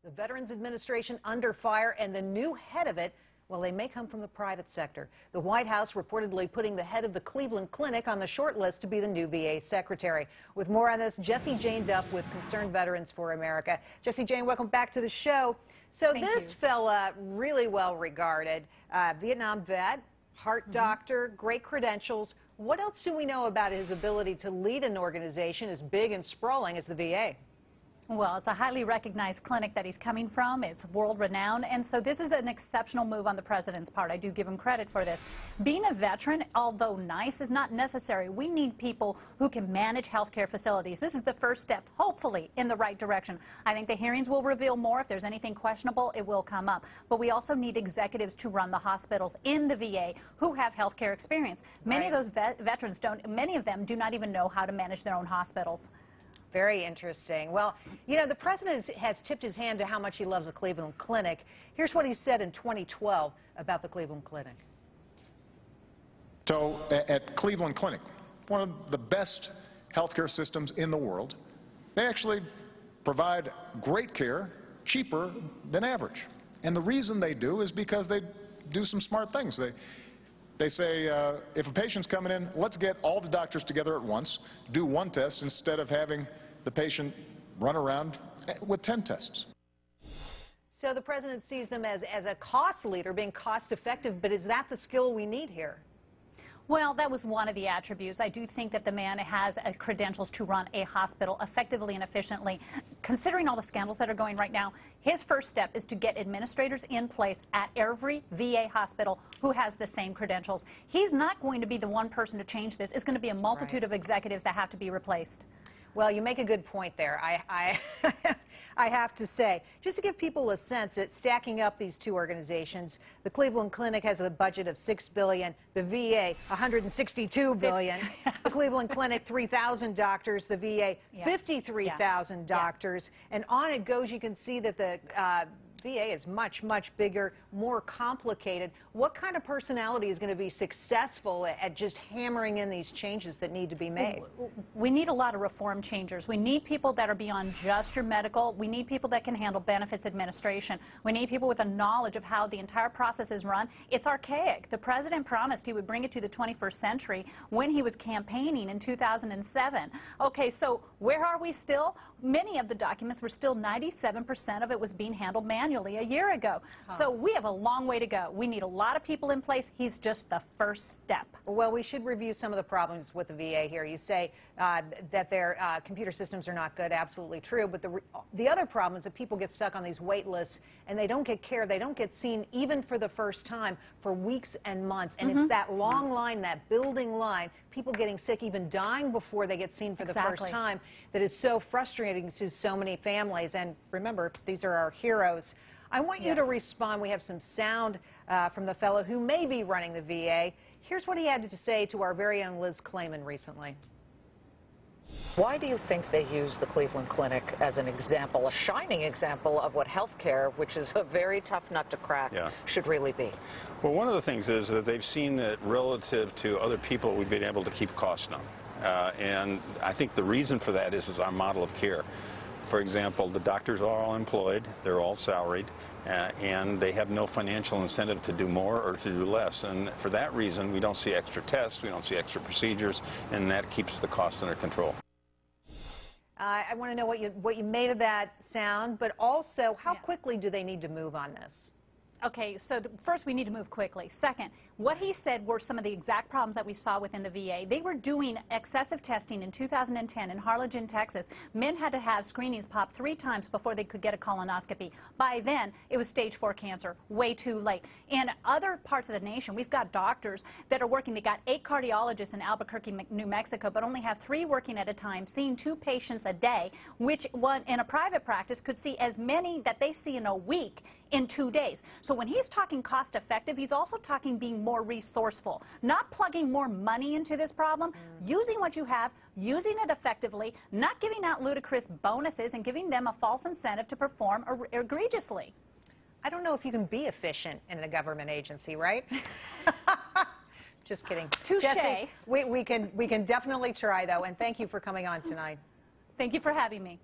The Veterans Administration under fire, and the new head of it, well, they may come from the private sector. The White House reportedly putting the head of the Cleveland Clinic on the short list to be the new VA secretary. With more on this, Jessie Jane Duff with Concerned Veterans for America. Jessie Jane, welcome back to the show. So this fella, really well regarded, Vietnam vet, heart doctor, great credentials. What else do we know about his ability to lead an organization as big and sprawling as the VA? Well, it's a highly recognized clinic that he's coming from. It's world-renowned, and so this is an exceptional move on the president's part. I do give him credit for this. Being a veteran, although nice, is not necessary. We need people who can manage healthcare facilities. This is the first step, hopefully, in the right direction. I think the hearings will reveal more. If there's anything questionable, it will come up. But we also need executives to run the hospitals in the VA who have healthcare experience. Many of those veterans don't, many of them do not even know how to manage their own hospitals. Very interesting. Well, you know, the president has tipped his hand to how much he loves the Cleveland Clinic. Here's what he said in 2012 about the Cleveland Clinic. So at Cleveland Clinic, one of the best healthcare systems in the world, they actually provide great care, cheaper than average. And the reason they do is because they do some smart things. They say, if a patient's coming in, let's get all the doctors together at once, do one test instead of having the patient run around with 10 tests. So the president sees them as a cost leader, being cost effective, but is that the skill we need here? Well, that was one of the attributes. I do think that the man has credentials to run a hospital effectively and efficiently. Considering all the scandals that are going right now, his first step is to get administrators in place at every VA hospital who has the same credentials. He's not going to be the one person to change this. It's going to be a multitude of executives that have to be replaced. Well, you make a good point there. I have to say, just to give people a sense that stacking up these two organizations, the Cleveland Clinic has a budget of $6 billion, the VA $162 billion, the Cleveland Clinic 3,000 doctors, the VA 53,000 doctors, and on it goes. You can see that the VA is much, much bigger, more complicated. What kind of personality is going to be successful at just hammering in these changes that need to be made? We need a lot of reform changers. We need people that are beyond just your medical. We need people that can handle benefits administration. We need people with a knowledge of how the entire process is run. It's archaic. The president promised he would bring it to the 21st century when he was campaigning in 2007. Okay, so where are we still? Many of the documents were still 97% of it was being handled manually a year ago. So we have a long way to go. We need a lot of people in place. He's just the first step. Well, we should review some of the problems with the VA here. You say that their computer systems are not good. Absolutely true. But the other problem is that people get stuck on these wait lists and they don't get care. They don't get seen even for the first time for weeks and months. And it's that long line, that building line, people getting sick, even dying before they get seen for the first time, that is so frustrating to so many families. And remember, these are our heroes. I want you to respond. We have some sound from the fellow who may be running the VA. Here's what he had to say to our very own Liz Clayman recently. Why do you think they use the Cleveland Clinic as an example, a shining example of what healthcare, which is a very tough nut to crack, should really be? Well, one of the things is that they've seen that relative to other people, we've been able to keep costs down. And I think the reason for that is our model of care. For example, the doctors are all employed, they're all salaried, and they have no financial incentive to do more or to do less. And for that reason, we don't see extra tests, we don't see extra procedures, and that keeps the cost under control. I want to know what you made of that sound, but also how quickly do they need to move on this? Okay, so first we need to move quickly. Second, what he said were some of the exact problems that we saw within the VA. They were doing excessive testing in 2010 in Harlingen, Texas. Men had to have screenings pop 3 times before they could get a colonoscopy. By then, it was stage 4 cancer, way too late. In other parts of the nation, we've got doctors that are working. They got 8 cardiologists in Albuquerque, New Mexico, but only have 3 working at a time, seeing 2 patients a day, which one in a private practice could see as many that they see in a week in 2 days. So when he's talking cost effective, he's also talking being more resourceful, not plugging more money into this problem, using what you have, using it effectively, not giving out ludicrous bonuses and giving them a false incentive to perform egregiously. I don't know if you can be efficient in a government agency, right? Just kidding. Touche. Jessie, we can definitely try, though, and thank you for coming on tonight. Thank you for having me.